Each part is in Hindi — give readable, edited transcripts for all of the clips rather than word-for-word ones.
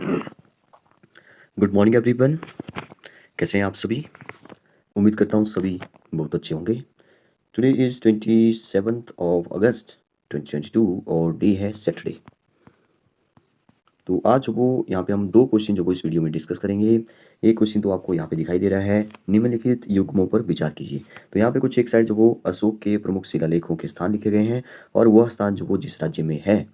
Good morning everyone. कैसे हैं आप सभी? उम्मीद करता हूँ सभी बहुत अच्छे होंगे। टुडे इज़ 27 अगस्त 2022 और डे है सैटरडे। तो आज वो यहाँ पे हम दो क्वेश्चन जो वो इस वीडियो में डिस्कस करेंगे। एक क्वेश्चन तो आपको यहाँ पे दिखाई दे रहा है, निम्नलिखित युग्मों पर विचार कीजिए। तो यहाँ पे कुछ एक साइड जो वो अशोक के प्रमुख शिलालेखों के स्थान लिखे गए हैं और वह स्थान जो वो जिस राज्य में है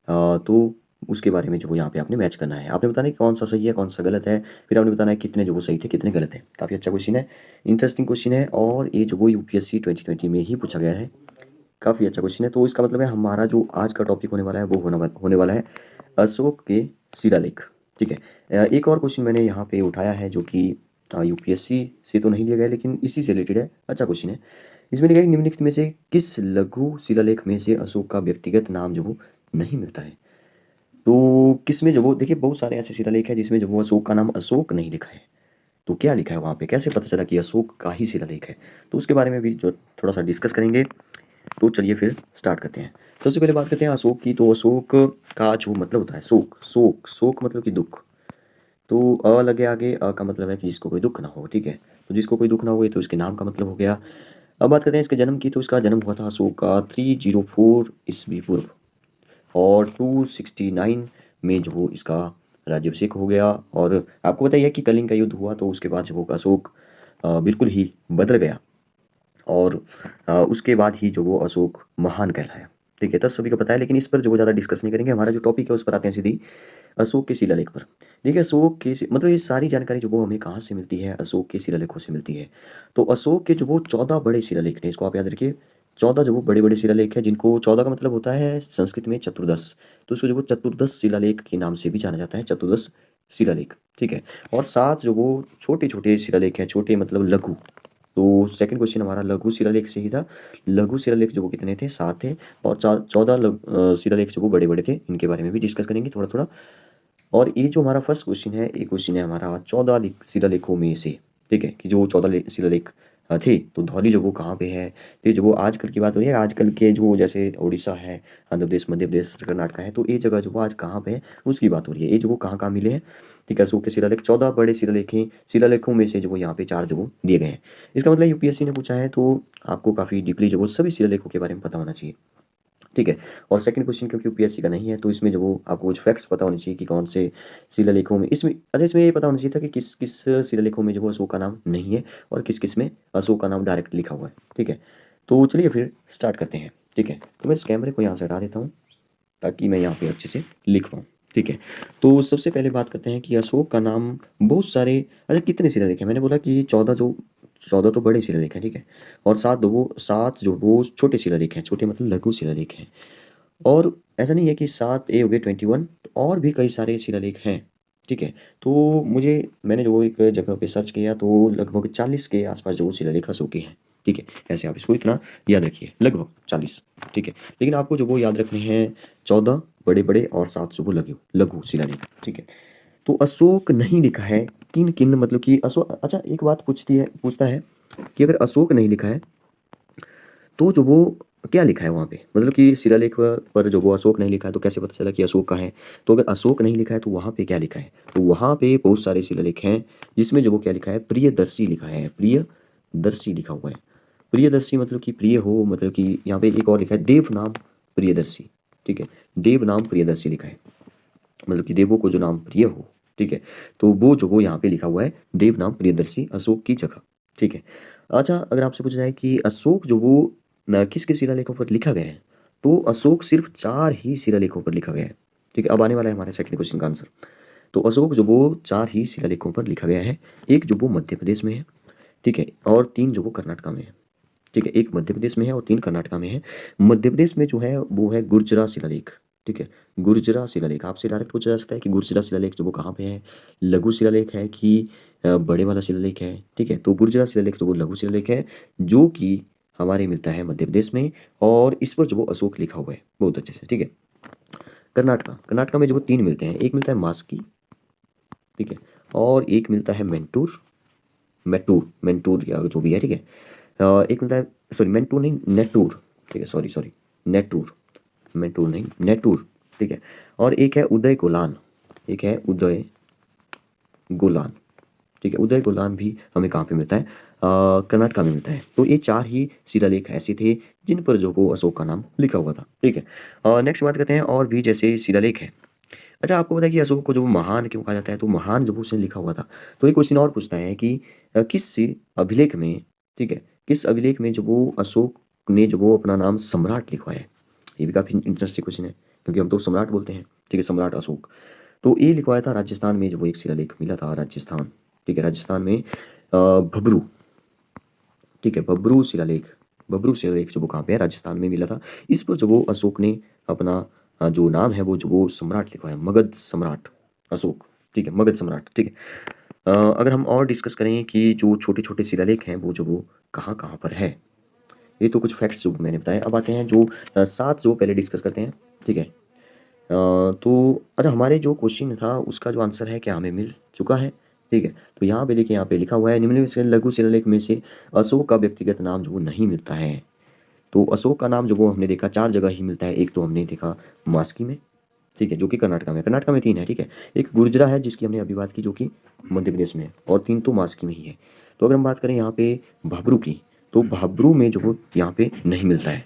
तो उसके बारे में जो वो यहाँ पे आपने मैच करना है। आपने बताना है कि कौन सा सही है कौन सा गलत है, फिर आपने बताना है कितने जो वो सही थे कितने गलत हैं। काफ़ी अच्छा क्वेश्चन है, इंटरेस्टिंग क्वेश्चन है और ये जो वो यूपीएससी 2020 में ही पूछा गया है। काफ़ी अच्छा क्वेश्चन है। तो इसका मतलब है हमारा जो आज का टॉपिक होने वाला है वो होने वाला है अशोक के शिलालेख। ठीक है। एक और क्वेश्चन मैंने यहाँ पे उठाया है जो कि यूपीएससी से तो नहीं लिया गया लेकिन इसी से रिलेटेड है। अच्छा क्वेश्चन है। इसमें लिखा है निम्नलिखित में से किस लघु शिलालेख में से अशोक का व्यक्तिगत नाम जो वो नहीं मिलता है। तो किसमें जो वो देखिए बहुत सारे ऐसे शिलालेख हैं जिसमें जो वो अशोक का नाम अशोक नहीं लिखा है। तो क्या लिखा है वहाँ पे, कैसे पता चला कि अशोक का ही शिलालेख है, तो उसके बारे में भी जो थोड़ा सा डिस्कस करेंगे। तो चलिए फिर स्टार्ट करते हैं। सबसे पहले बात करते हैं अशोक की। तो अशोक का जो मतलब होता है शोक, शोक मतलब कि दुख। तो लगे आगे का मतलब है कि जिसको कोई दुख ना हो। ठीक है। तो जिसको कोई दुख ना हो तो इसके नाम का मतलब हो गया। अब बात करते हैं इसके जन्म की। तो इसका जन्म हुआ था अशोक का 304 ईस्वी पूर्व और 269 में जो वो इसका राज्याभिषेक हो गया। और आपको बताइए कि कलिंग का युद्ध हुआ तो उसके बाद जो वो अशोक बिल्कुल ही बदल गया और उसके बाद ही जो वो अशोक महान कहलाया। ठीक है, तो सभी को पता है लेकिन इस पर जो वो ज़्यादा डिस्कस नहीं करेंगे। हमारा जो टॉपिक है उस पर आते हैं सीधी अशोक के शिलालेख पर। देखिए अशोक के मतलब ये सारी जानकारी जो वो हमें कहाँ से मिलती है, अशोक के शिलालेखों से मिलती है। तो अशोक के जो वो 14 बड़े शिलालेख थे, इसको आप याद रखिए। 14 जो वो बड़े बड़े शिलालेख हैं, जिनको 14 का मतलब होता है संस्कृत में चतुर्दश। तो इसको जो वो चतुर्दश शिलालेख के नाम से भी जाना जाता है, चतुर्दश शिलालेख। ठीक है। और 7 जो वो छोटे छोटे शिलालेख हैं, छोटे मतलब लघु। तो सेकंड क्वेश्चन हमारा लघु शिलालेख से ही था। लघु शिलालेख जो वो कितने थे, 7 थे। और 14 शिलालेख जो वो बड़े बड़े थे, इनके बारे में भी डिस्कस करेंगे थोड़ा थोड़ा। और ये जो हमारा फर्स्ट क्वेश्चन है, ये क्वेश्चन है हमारा 14 शिलालेखों में से। ठीक है, कि जो 14 शिलालेख थे तो धौली जो वो कहाँ पे है। तो ये जो वो आजकल की बात हो रही है, आजकल के जो जैसे उड़ीसा है, आंध्र प्रदेश, मध्य प्रदेश, कर्नाटक है, तो ये जगह जो वो आज कहाँ पे है उसकी बात हो रही है। ये जो वो कहाँ कहाँ मिले हैं। ठीक है, अशोक के शिलालेख 14 बड़े शिलालेखों में से जो वो यहाँ पे 4 जो वो दिए गए हैं। इसका मतलब यूपीएससी ने पूछा है तो आपको काफ़ी डीपली जो वो सभी शिलालेखों के बारे में पता होना चाहिए। ठीक है। और सेकंड क्वेश्चन क्योंकि यूपीएससी का नहीं है तो इसमें जो वो आपको कुछ फैक्ट्स पता होने चाहिए कि कौन से शिलालेखों में इसमें। अच्छा, इसमें ये पता होना चाहिए था कि किस किस शिलालेखों में जो वो अशोक का नाम नहीं है और किस किस में अशोक का नाम डायरेक्ट लिखा हुआ है। ठीक है। तो चलिए फिर स्टार्ट करते हैं। ठीक है, तो मैं इस कैमरे को यहाँ से हटा देता हूँ ताकि मैं यहाँ पे अच्छे से लिख पाऊँ। ठीक है। तो सबसे पहले बात करते हैं कि अशोक का नाम बहुत सारे। अच्छा, कितने शिलालेख हैं? मैंने बोला कि 14 तो बड़े शिलालेख हैं। ठीक है। और 7 जो वो छोटे शिलालेख हैं, छोटे मतलब लघु शिलालेख हैं। और ऐसा नहीं है कि 7 ए हो गए 21, और भी कई सारे शिलालेख हैं। ठीक है। तो मैंने जो एक जगह पे सर्च किया तो लगभग 40 के आसपास जो शिलालेख अशोक के हैं। ठीक है, ऐसे आप इसको इतना याद रखिए, लगभग 40। ठीक है। लेकिन आपको जो वो याद रखने हैं 14 बड़े बड़े और 7 जो वो लघु लघु शिलालेख। ठीक है। तो अशोक नहीं लिखा है किन किन, मतलब कि अशोक। अच्छा, एक बात पूछता है कि अगर अशोक नहीं लिखा है तो जो वो क्या लिखा है वहाँ पे, मतलब कि शिलालेख पर जो वो अशोक नहीं लिखा है तो कैसे पता चला कि अशोक का है। तो अगर अशोक नहीं लिखा है तो वहाँ पे क्या लिखा है, तो वहाँ पे बहुत सारे शिलालेख हैं जिसमें जो वो क्या लिखा है, प्रियदर्शी लिखा है। प्रियदर्शी लिखा हुआ है। प्रियदर्शी मतलब कि प्रिय हो, मतलब कि यहाँ पे एक और लिखा है देव नाम प्रियदर्शी। ठीक है, देव नाम प्रियदर्शी लिखा है, मतलब कि देवों को जो नाम प्रिय हो। ठीक है। तो वो जो वो यहाँ पे लिखा हुआ है देव नाम प्रियदर्शी अशोक की जगह। ठीक है। अच्छा, अगर आपसे पूछा जाए कि अशोक जो वो किस किस शिलालेखों पर लिखा गया है, तो अशोक सिर्फ 4 ही शिलालेखों पर लिखा गया है। ठीक है, अब आने वाला है हमारे सेकंड क्वेश्चन का आंसर। तो अशोक जो वो 4 ही शिलालेखों पर लिखा गया है। एक जो वो मध्य प्रदेश में है। ठीक है, और 3 जो वो कर्नाटका में है। ठीक है, एक मध्य प्रदेश में है और 3 कर्नाटका में है। मध्य प्रदेश में जो है वो है गुर्जरा शिलालेख। ठीक है, गुर्जरा शिलालेख आपसे डायरेक्ट पूछा जा सकता है कि गुर्जरा शिलालेख जो वो कहाँ पे है, लघु शिलालेख है कि बड़े वाला शिलालेख है। ठीक है, तो गुर्जरा शिलालेख जो वो लघु शिलालेख है जो कि हमारे मिलता है मध्य प्रदेश में, और इस पर जो वो अशोक लिखा हुआ है बहुत अच्छे से। ठीक है। कर्नाटका में जो वो 3 मिलते हैं, एक मिलता है मास्की। ठीक है, और एक मिलता है मेंटूर, मेटूर मेंटूर या जो भी है। ठीक है। एक मिलता है, सॉरी मेंटूर नहीं, नेटूर। ठीक है, सॉरी सॉरी, नेटूर, मेंटूर नहीं नेटूर। ठीक है। और एक है उदय गोलान। एक है उदय गोलान, ठीक है। उदय गोलान भी हमें कहाँ पे मिलता है, कर्नाटका में मिलता है। तो ये 4 ही शिलालेख ऐसे थे जिन पर जो वो अशोक का नाम लिखा हुआ था, ठीक है। नेक्स्ट बात करते हैं और भी जैसे शिलालेख है। अच्छा, आपको पता है कि अशोक को जो महान क्यों कहा जाता है? तो महान जो उसने लिखा हुआ था। तो एक क्वेश्चन और पूछता है कि किस अभिलेख में, ठीक है, किस अभिलेख में जो वो अशोक ने जो वो अपना नाम सम्राट लिखवाया है? ये भी काफी इंटरेस्टिंग क्वेश्चन है, क्योंकि हम तो सम्राट बोलते हैं, ठीक है, सम्राट अशोक। तो ये लिखवाया था राजस्थान में, जो वो एक शिलालेख मिला था राजस्थान, ठीक है, राजस्थान में भबरू, ठीक है, बबरू शिलालेख जो वो कहाँ पे है, राजस्थान में मिला था। इस पर जो वो अशोक ने अपना जो नाम है वो जो वो सम्राट लिखवाया, मगध सम्राट अशोक, ठीक है, मगध सम्राट, ठीक है। अगर हम और डिस्कस करें कि जो छोटे छोटे शिलालेख हैं वो जो वो कहाँ कहाँ पर है, ये तो कुछ फैक्ट्स जो मैंने बताए। अब आते हैं जो 7 जो पहले डिस्कस करते हैं, ठीक है। तो अच्छा, हमारे जो क्वेश्चन था उसका जो आंसर है क्या हमें मिल चुका है, ठीक है। तो यहाँ पे देखिए, यहाँ पे लिखा हुआ है निम्नलिखित से लघु शिलालेख में से अशोक का व्यक्तिगत नाम जो वो नहीं मिलता है। तो अशोक का नाम जो वो हमने देखा 4 जगह ही मिलता है। एक तो हमने देखा मास्की में, ठीक है, जो कि कर्नाटका में 3 है, ठीक है। एक गुर्जरा है जिसकी हमने अभी बात की, जो कि मध्य प्रदेश में है, और 3 तो मास्की में ही है। तो अगर हम बात करें यहाँ पे भाबरू की, तो भाबरू में जो वो यहाँ पे नहीं मिलता है,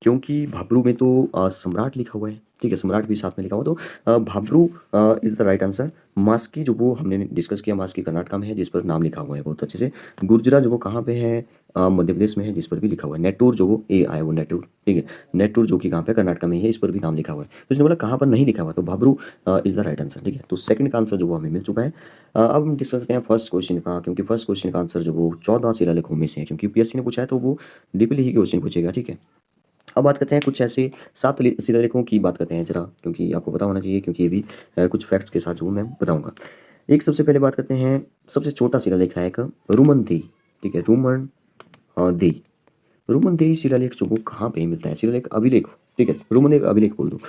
क्योंकि भाबरू में तो सम्राट लिखा हुआ है, ठीक है, सम्राट भी साथ में लिखा हुआ। तो भाबरू इज द राइट आंसर। मास्की जो वो हमने डिस्कस किया, मास्की कर्नाटका में है जिस पर नाम लिखा हुआ है बहुत अच्छे से। गुर्जरा जो वो कहाँ पे है, मध्य प्रदेश में है जिस पर भी लिखा हुआ है। नेटूर जो वो ए आया वो नेटूर, ठीक है, नेटूर जो कि कहाँ पे कर्नाटका में ही है, इस पर भी नाम लिखा हुआ है। तो इसने बोला कहाँ पर नहीं लिखा हुआ, तो भाबरू इज द राइट आंसर, ठीक है। तो सेकंड का आंसर जो वो हमें मिल चुका है। अब हम डिस्कस करते हैं फर्स्ट क्वेश्चन का, क्योंकि फर्स्ट क्वेश्चन का आंसर जो वो 14 शिलालेखों में से है, क्योंकि यूपीएससी ने पूछा है तो वो डीपली ही क्वेश्चन पूछेगा, ठीक है। अब बात करते हैं कुछ ऐसे 7 शिलालेखों की बात करते हैं जरा, क्योंकि आपको पता होना चाहिए, क्योंकि ये भी कुछ फैक्ट्स के साथ जो मैं बताऊंगा। एक सबसे पहले बात करते हैं, सबसे छोटा शिलालेख है एक रुमन देई, ठीक है, रुमन देई। रुमन देई शिलालेख जो वो कहाँ पे मिलता है, शिलालेख अभिलेख, ठीक है, रुमन देई अभिलेख बोल दो।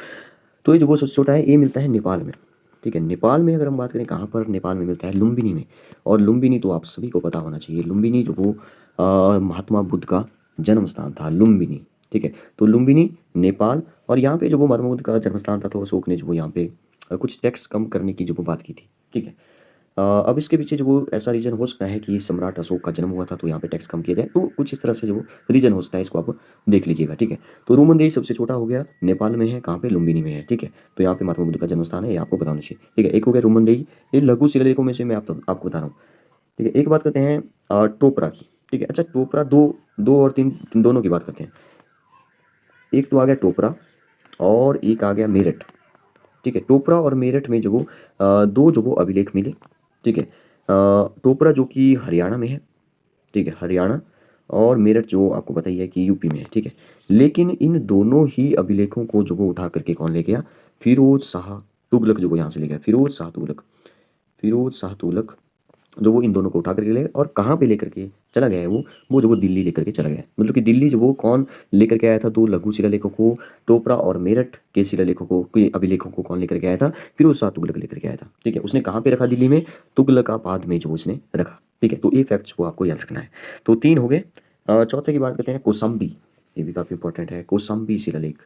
तो ये जो वो सबसे छोटा है ये मिलता है नेपाल में, ठीक है। नेपाल में अगर हम बात करें कहाँ पर, नेपाल में मिलता है लुम्बिनी में। और लुम्बिनी तो आप सभी को पता होना चाहिए, लुम्बिनी जो वो महात्मा बुद्ध का जन्म स्थान था, लुम्बिनी, ठीक है। तो लुम्बिनी नेपाल, और यहाँ पे जो वो महात्मा बुद्ध का जन्म स्थान था, तो अशोक ने जो वो यहाँ पे कुछ टैक्स कम करने की जो वो बात की थी, ठीक है। अब इसके पीछे जो वो ऐसा रीजन हो सकता है कि सम्राट अशोक का जन्म हुआ था तो यहाँ पे टैक्स कम किया जाए, तो कुछ इस तरह से जो रीजन हो सकता है इसको आप देख लीजिएगा, ठीक है। तो रोमन देश सबसे छोटा हो गया, नेपाल में है, कहाँ पे, लुम्बिनी में है, ठीक है। तो यहाँ पे महात्मा बुद्ध का जन्म स्थान है, ये आपको बताना चाहिए, ठीक है। एक हो गया रोमन देही, ये लघु शिलालेखों में से मैं आपको बता रहा हूँ, ठीक है। एक बात करते हैं टोपरा की, ठीक है। अच्छा, टोपरा दो दो और तीन, दोनों की बात करते हैं। एक तो आ गया टोपरा और एक आ गया मेरठ, ठीक है। टोपरा और मेरठ में जो वो दो जो वो अभिलेख मिले, ठीक है। टोपरा जो कि हरियाणा में है, ठीक है, हरियाणा, और मेरठ जो आपको पता ही है कि यूपी में है, ठीक है। लेकिन इन दोनों ही अभिलेखों को जो वो उठा करके कौन ले गया, फिरोज शाह तुगलक जो वो यहाँ से ले गया, फिरोज शाह तुगलक जो वो इन दोनों को उठा करके ले गया। और कहाँ पे लेकर के चला गया है वो जो वो दिल्ली लेकर के चला गया है। मतलब कि दिल्ली जो वो कौन लेकर के आया था, दो लघु शिलालेखों को, टोपरा और मेरठ के शिलालेखों को, के अभिलेखों को कौन लेकर के आया था, फिरोज शाह तुगलक लेकर के आया था, ठीक है। उसने कहाँ पे रखा, दिल्ली में, तुगलकाबाद में जो उसने रखा, ठीक है। तो ये फैक्ट्स वो आपको याद रखना है। तो 3 हो गए। चौथे की बात करते हैं कोसंबी, ये भी काफ़ी इंपॉर्टेंट है, कोसंबी शिलालेख,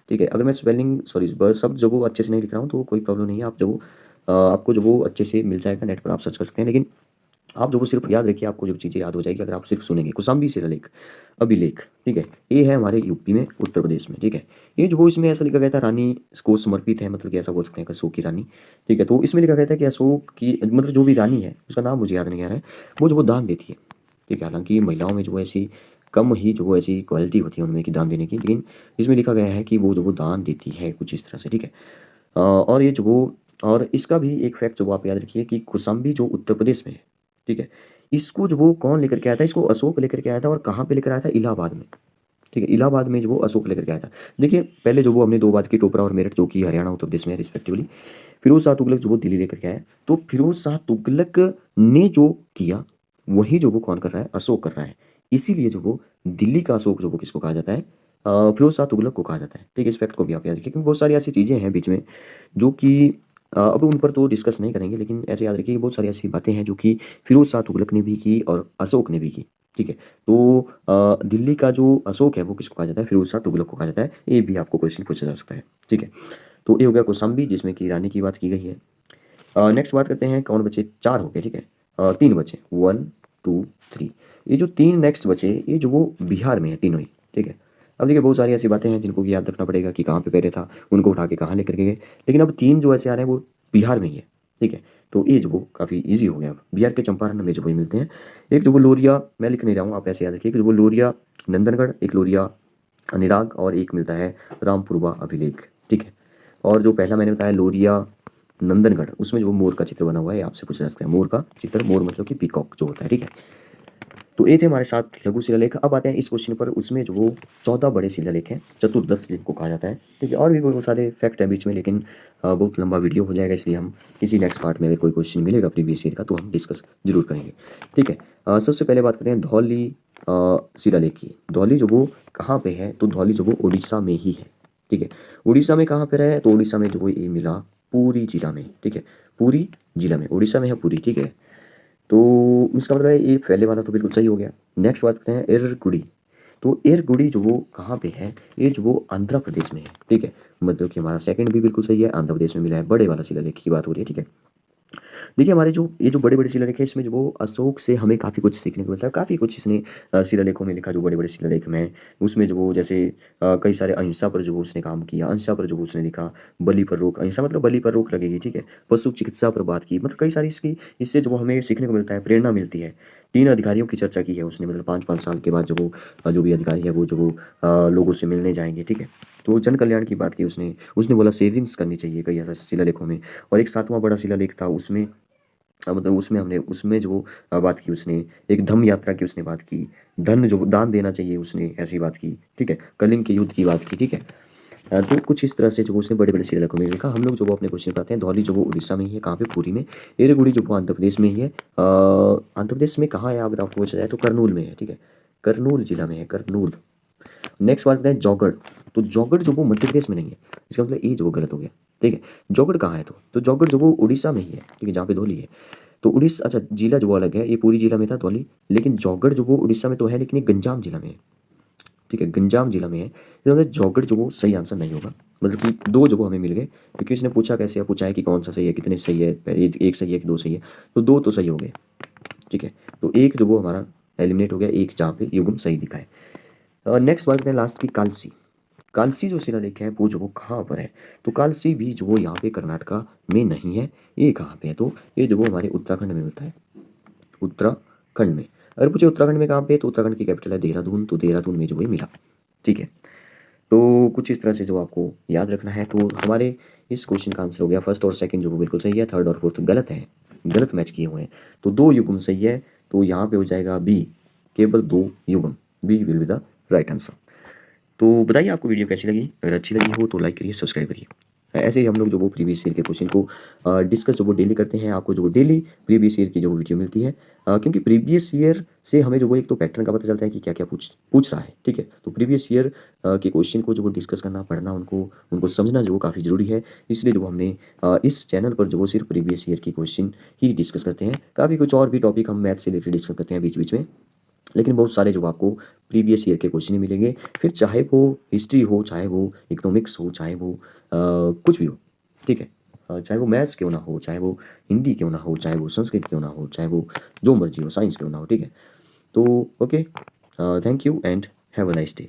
ठीक है। अगर मैं स्पेलिंग सॉरी शब्द जो वो अच्छे से नहीं लिख रहा हूँ तो कोई प्रॉब्लम नहीं है, आप जो आपको जो वो अच्छे से मिल जाएगा, नेट पर आप सर्च कर सकते हैं, लेकिन आप जो वो सिर्फ याद रखिए, आपको जो चीज़ें याद हो जाएगी अगर आप सिर्फ सुनेंगे। कौशाम्बी शिलालेख अभिलेख, ठीक है, ये है हमारे यूपी में, उत्तर प्रदेश में, ठीक है। ये जो वो इसमें ऐसा लिखा गया था, रानी को समर्पित है, मतलब कि ऐसा बोल सकते हैं अशोक की रानी, ठीक है। तो इसमें लिखा गया था कि अशोक की, मतलब जो भी रानी है उसका नाम मुझे याद नहीं आ रहा है, वो जो वो दान देती है, ठीक है। हालांकि महिलाओं में जो वो ऐसी कम ही जो वो ऐसी क्वालिटी होती है उनमें कि दान देने की, लेकिन इसमें लिखा गया है कि वो जो वो दान देती है कुछ इस तरह से, ठीक है। और ये जो वो, और इसका भी एक फैक्ट जो वो आप याद रखिए कि कौशाम्बी जो उत्तर प्रदेश में है, ठीक है, इसको जो वो कौन लेकर के आया था, इसको अशोक लेकर के आया था। और कहाँ पे लेकर आया था, इलाहाबाद में, ठीक है, इलाहाबाद में जो वो अशोक लेकर के आया था। देखिए, पहले जो वो हमने 2 बात की, टोपरा और मेरठ जो कि हरियाणा उत्तर प्रदेश में है रिस्पेक्टिवली। फिरोज शाह तुगलक जो वो दिल्ली लेकर के आया, तो फिरोज शाह तुगलक ने जो किया वही जो वो कौन कर रहा है, अशोक कर रहा है। इसीलिए जो वो दिल्ली का अशोक जो वो किसको कहा जाता है, फिरोज शाह तुगलक को कहा जाता है, ठीक है। इस फैक्ट को भी आप याद रखिए, क्योंकि बहुत सारी ऐसी चीज़ें हैं बीच में जो कि अब उन पर तो डिस्कस नहीं करेंगे, लेकिन ऐसे याद रखिए कि बहुत सारी ऐसी बातें हैं जो कि फिरोज शाह तुगलक ने भी की और अशोक ने भी की, ठीक है। तो दिल्ली का जो अशोक है वो किसको कहा जाता है, फिरोज शाह तुगलक को कहा जाता है। ये भी आपको क्वेश्चन पूछा जा सकता है, ठीक है। तो ये हो गया कौशाम्बी, जिसमें कि रानी की बात की गई है। नेक्स्ट बात करते हैं कौन बचे, 4 हो गए, ठीक है। 3 बचे, 1 2 3। ये जो 3 नेक्स्ट बचे, ये जो वो बिहार में है तीनों ही, ठीक है। अब देखिए बहुत सारी ऐसी बातें हैं जिनको कि याद रखना पड़ेगा कि कहाँ पे पहले था, उनको उठा के कहाँ लेकर के गए, लेकिन अब 3 जो ऐसे आ रहे हैं वो बिहार में ही है, ठीक है। तो ये जो वो काफ़ी ईजी हो गया। अब बिहार के चंपारण में जो वो मिलते हैं, एक जो वो लोरिया, मैं लिख नहीं रहा हूँ, आप ऐसे याद रखिए कि जो वो लोरिया नंदनगढ़, एक लोरिया अनिराग, और एक मिलता है रामपुरवा अभिलेख, ठीक है। और जो पहला मैंने बताया लोरिया नंदनगढ़, उसमें जो मोर का चित्र बना हुआ है, आपसे पूछा जा सकता है मोर का चित्र, मोर मतलब कि पीकॉक जो होता है, ठीक है। तो ये थे हमारे 7 लघु शिलालेख। अब आते हैं इस क्वेश्चन पर, उसमें जो वो 14 बड़े शिलालेख हैं, चतुर्दश जिनको कहा जाता है, ठीक है। और भी बहुत सारे फैक्ट हैं बीच में, लेकिन बहुत लंबा वीडियो हो जाएगा, इसलिए हम किसी नेक्स्ट पार्ट में अगर कोई क्वेश्चन मिलेगा प्रीवियस ईयर का तो हम डिस्कस जरूर करेंगे, ठीक है। सबसे पहले बात करते हैं धौली शिलालेख की। धौली जो वो कहाँ पे है, तो धौली जो वो उड़ीसा में ही है, ठीक है। उड़ीसा में कहाँ पर है, तो उड़ीसा में जो वो ये मिला पुरी जिला में, ठीक है। पुरी जिला में, उड़ीसा में है पुरी, ठीक है। तो इसका मतलब है ये पहले वाला तो बिल्कुल सही हो गया। नेक्स्ट बात करते हैं इरगुड़ी। तो इरगुड़ी जो वो कहाँ पे है, ये जो वो आंध्र प्रदेश में है, ठीक है। मतलब कि हमारा सेकंड भी बिल्कुल सही है, आंध्र प्रदेश में मिला है, बड़े वाला शिलालेख की बात हो रही है, ठीक है। देखिए हमारे जो ये जो बड़े-बड़े शिलालेख हैं, इसमें जो वो अशोक से हमें काफ़ी कुछ सीखने को मिलता है। काफ़ी कुछ इसने शिलालेखों में लिखा, जो बड़े-बड़े शिलालेख में, उसमें जो वो जैसे कई सारे अहिंसा पर जो वो उसने काम किया, अहिंसा पर जो वो उसने लिखा, बलि पर रोक, अहिंसा मतलब बलि पर रोक लगेगी, ठीक है। पशु चिकित्सा पर बात की, मतलब कई सारी इसकी, इससे जो वो हमें सीखने को मिलता है, प्रेरणा मिलती है। 3 अधिकारियों की चर्चा की है उसने, मतलब 5-5 साल के बाद जो वो जो भी अधिकारी है वो जो वो लोगों से मिलने जाएँगे, ठीक है। तो जन कल्याण की बात की उसने, उसने बोला सेविंग्स करनी चाहिए कई ऐसा शिलालेखों में। और एक 7वां बड़ा शिलालेख था उसमें, मतलब उसमें हमने उसमें जो बात की उसने, एक धम्म यात्रा की उसने बात की, धन जो दान देना चाहिए उसने ऐसी बात की, ठीक है। कलिंग के युद्ध की बात की, ठीक है। तो कुछ इस तरह से जो उसने बड़े-बड़े शिलालेखों में लिखा। हम लोग जो वो अपने क्वेश्चन पे आते हैं, धौली जो वो उड़ीसा में ही है, कहाँ पे, पुरी में। एरगुड़ी जो वो आंध्र प्रदेश में ही है। आंध्र प्रदेश में कहाँ है अगर आपको पूछा जाए तो कर्नूल में है, ठीक है। कर्नूल जिला में है, कर्नूल। नेक्स्ट बात करते हैं जौगढ़। तो जौगढ़ जो वो मध्य प्रदेश में नहीं है, इसका मतलब ये जो वो गलत हो गया, ठीक है। जौगढ़ कहाँ है, तो जौगढ़ जो वो उड़ीसा में ही है, ठीक है, जहाँ पे धौली है। तो उड़ीसा, अच्छा जिला जो वो अलग है, ये पूरी जिला में था धौली, लेकिन जौगढ़ जो वो उड़ीसा में तो है, लेकिन ये गंजाम जिला में है, ठीक है, गंजाम जिला में है। इसका मतलब जौगढ़ जो वो सही आंसर नहीं होगा, मतलब कि 2 जो वो हमें मिल गए, क्योंकि इसने पूछा कैसे, पूछा है कि कौन सा सही है, कितने सही है, एक सही है कि 2 सही है, तो 2 तो सही हो गए, ठीक है। तो एक जो वो हमारा एलिमिनेट हो गया, एक जहाँ पे युग्म सही दिखा है। नेक्स्ट बात करते हैं लास्ट की, कालसी। कालसी जो शिलालेख है वो जो वो कहाँ पर है, तो कालसी भी जो वो यहाँ पे कर्नाटका में नहीं है, ये कहाँ पे है, तो ये जो वो हमारे उत्तराखंड में मिलता है, उत्तराखंड में। अगर पूछे उत्तराखंड में कहाँ पे, तो उत्तराखंड की कैपिटल है देहरादून, तो देहरादून में जो ये मिला, ठीक है। तो कुछ इस तरह से जो आपको याद रखना है। तो हमारे इस क्वेश्चन का आंसर हो गया फर्स्ट और सेकंड जो वो बिल्कुल सही है, थर्ड और फोर्थ गलत है, गलत मैच किए हुए हैं। तो 2 युग्म सही है, तो यहाँ पे हो जाएगा बी, केवल 2 युग्म, B will be the right answer. तो बताइए आपको वीडियो कैसी लगी, अगर अच्छी लगी हो तो लाइक करिए, सब्सक्राइब करिए। ऐसे ही हम लोग जो वो प्रीवियस ईयर के क्वेश्चन को डिस्कस जो वो डेली करते हैं, आपको जो वो डेली प्रीवियस ईयर की जो वीडियो मिलती है, क्योंकि प्रीवियस ईयर से हमें जो वो एक तो पैटर्न का पता चलता है कि क्या क्या पूछ पूछ रहा है, ठीक है। तो प्रीवियस ईयर के क्वेश्चन को जो वो डिस्कस करना, पढ़ना, उनको उनको समझना जो वो काफ़ी ज़रूरी है। इसलिए जो हमने इस चैनल पर जो वो सिर्फ प्रीवियस ईयर की क्वेश्चन ही डिस्कस करते हैं। काफ़ी कुछ और भी टॉपिक हम मैथ से रिलेटेड डिस्कस करते हैं बीच बीच में, लेकिन बहुत सारे जो आपको प्रीवियस ईयर के क्वेश्चन ही मिलेंगे। फिर चाहे वो हिस्ट्री हो, चाहे वो इकोनॉमिक्स हो, चाहे वो कुछ भी हो, ठीक है। चाहे वो मैथ्स क्यों ना हो, चाहे वो हिंदी क्यों ना हो, चाहे वो संस्कृत क्यों ना हो, चाहे वो जो मर्जी हो, साइंस क्यों ना हो, ठीक है। तो okay, thank you and have a nice day.